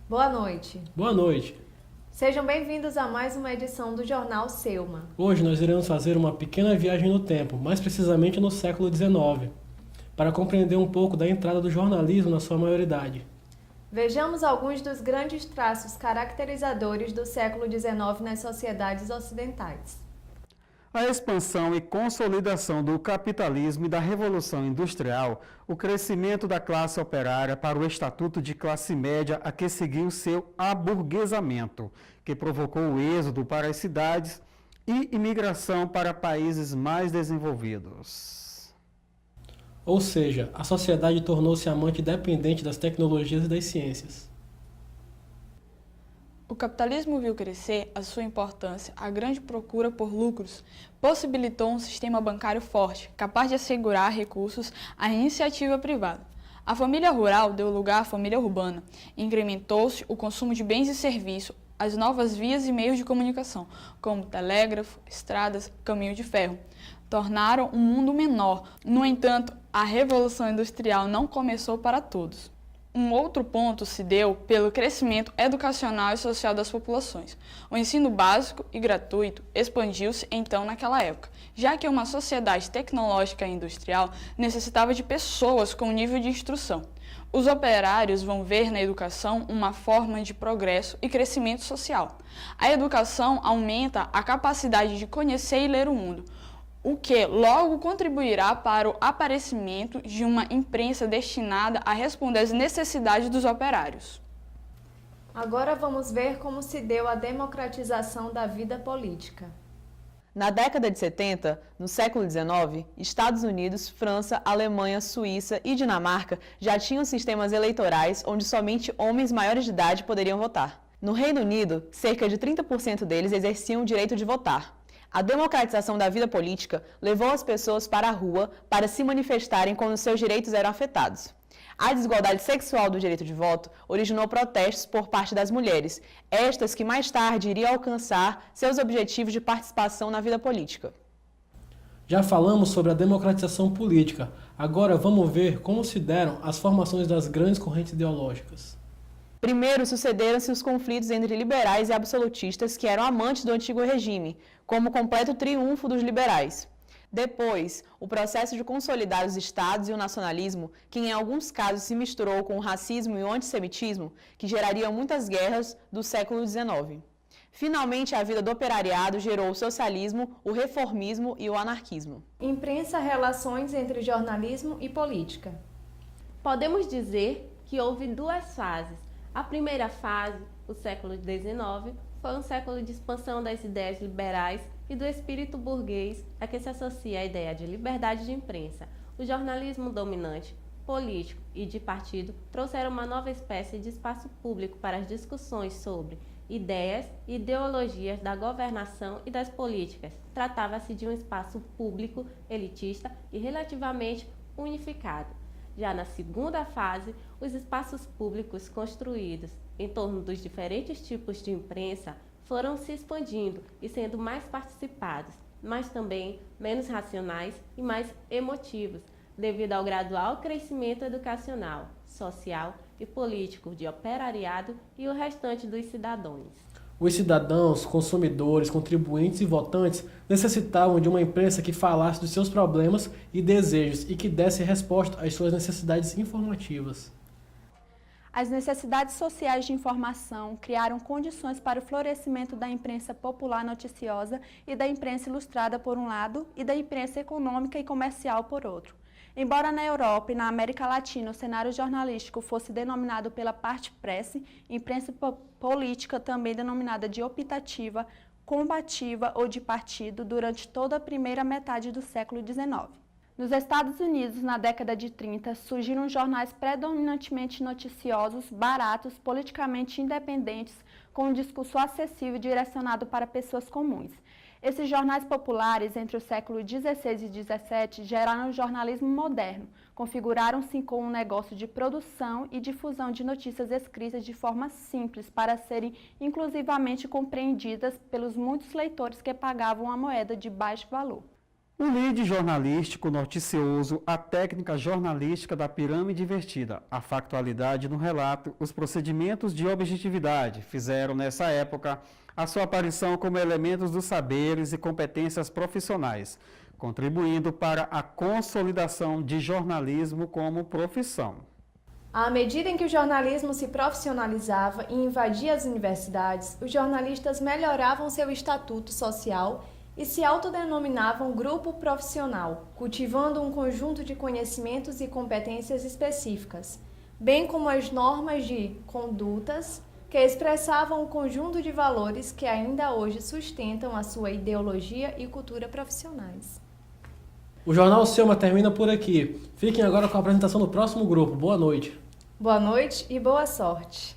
Boa noite. Boa noite. Sejam bem-vindos a mais uma edição do Jornal Selma. Hoje nós iremos fazer uma pequena viagem no tempo, mais precisamente no século XIX, para compreender um pouco da entrada do jornalismo na sua maioridade. Vejamos alguns dos grandes traços caracterizadores do século XIX nas sociedades ocidentais. A expansão e consolidação do capitalismo e da Revolução Industrial, o crescimento da classe operária para o estatuto de classe média a que seguiu seu aburguesamento, que provocou o êxodo para as cidades e imigração para países mais desenvolvidos. Ou seja, a sociedade tornou-se amante dependente das tecnologias e das ciências. O capitalismo viu crescer a sua importância, a grande procura por lucros possibilitou um sistema bancário forte, capaz de assegurar recursos à iniciativa privada. A família rural deu lugar à família urbana, incrementou-se o consumo de bens e serviços, as novas vias e meios de comunicação, como telégrafo, estradas, caminho de ferro, tornaram o mundo menor. No entanto, a Revolução Industrial não começou para todos. Um outro ponto se deu pelo crescimento educacional e social das populações. O ensino básico e gratuito expandiu-se então naquela época, já que uma sociedade tecnológica e industrial necessitava de pessoas com nível de instrução. Os operários vão ver na educação uma forma de progresso e crescimento social. A educação aumenta a capacidade de conhecer e ler o mundo, o que logo contribuirá para o aparecimento de uma imprensa destinada a responder às necessidades dos operários. Agora vamos ver como se deu a democratização da vida política. Na década de 70, no século XIX, Estados Unidos, França, Alemanha, Suíça e Dinamarca já tinham sistemas eleitorais onde somente homens maiores de idade poderiam votar. No Reino Unido, cerca de 30% deles exerciam o direito de votar. A democratização da vida política levou as pessoas para a rua para se manifestarem quando seus direitos eram afetados. A desigualdade sexual do direito de voto originou protestos por parte das mulheres, estas que mais tarde iriam alcançar seus objetivos de participação na vida política. Já falamos sobre a democratização política, agora vamos ver como se deram as formações das grandes correntes ideológicas. Primeiro, sucederam-se os conflitos entre liberais e absolutistas que eram amantes do antigo regime, como o completo triunfo dos liberais. Depois, o processo de consolidar os estados e o nacionalismo, que em alguns casos se misturou com o racismo e o antissemitismo, que gerariam muitas guerras do século XIX. Finalmente, a vida do operariado gerou o socialismo, o reformismo e o anarquismo. Imprensa, relações entre jornalismo e política. Podemos dizer que houve duas fases. A primeira fase, o século XIX, foi um século de expansão das ideias liberais e do espírito burguês a que se associa a ideia de liberdade de imprensa. O jornalismo dominante, político e de partido trouxeram uma nova espécie de espaço público para as discussões sobre ideias e ideologias da governação e das políticas. Tratava-se de um espaço público, elitista e relativamente unificado. Já na segunda fase, os espaços públicos construídos em torno dos diferentes tipos de imprensa foram se expandindo e sendo mais participados, mas também menos racionais e mais emotivos, devido ao gradual crescimento educacional, social e político de operariado e o restante dos cidadãos. Os cidadãos, consumidores, contribuintes e votantes necessitavam de uma imprensa que falasse dos seus problemas e desejos e que desse resposta às suas necessidades informativas. As necessidades sociais de informação criaram condições para o florescimento da imprensa popular noticiosa e da imprensa ilustrada por um lado e da imprensa econômica e comercial por outro. Embora na Europa e na América Latina o cenário jornalístico fosse denominado pela parte presse, imprensa política também denominada de optativa, combativa ou de partido durante toda a primeira metade do século XIX. Nos Estados Unidos, na década de 30, surgiram jornais predominantemente noticiosos, baratos, politicamente independentes, com um discurso acessível e direcionado para pessoas comuns. Esses jornais populares, entre o século XVI e XVII, geraram o jornalismo moderno, configuraram-se como um negócio de produção e difusão de notícias escritas de forma simples para serem inclusivamente compreendidas pelos muitos leitores que pagavam a moeda de baixo valor. O lead jornalístico noticioso, a técnica jornalística da pirâmide invertida, a factualidade no relato, os procedimentos de objetividade fizeram, nessa época, a sua aparição como elementos dos saberes e competências profissionais, contribuindo para a consolidação de jornalismo como profissão. À medida em que o jornalismo se profissionalizava e invadia as universidades, os jornalistas melhoravam seu estatuto social e se autodenominavam grupo profissional, cultivando um conjunto de conhecimentos e competências específicas, bem como as normas de condutas que expressavam o conjunto de valores que ainda hoje sustentam a sua ideologia e cultura profissionais. O Jornal Selma termina por aqui. Fiquem agora com a apresentação do próximo grupo. Boa noite. Boa noite e boa sorte!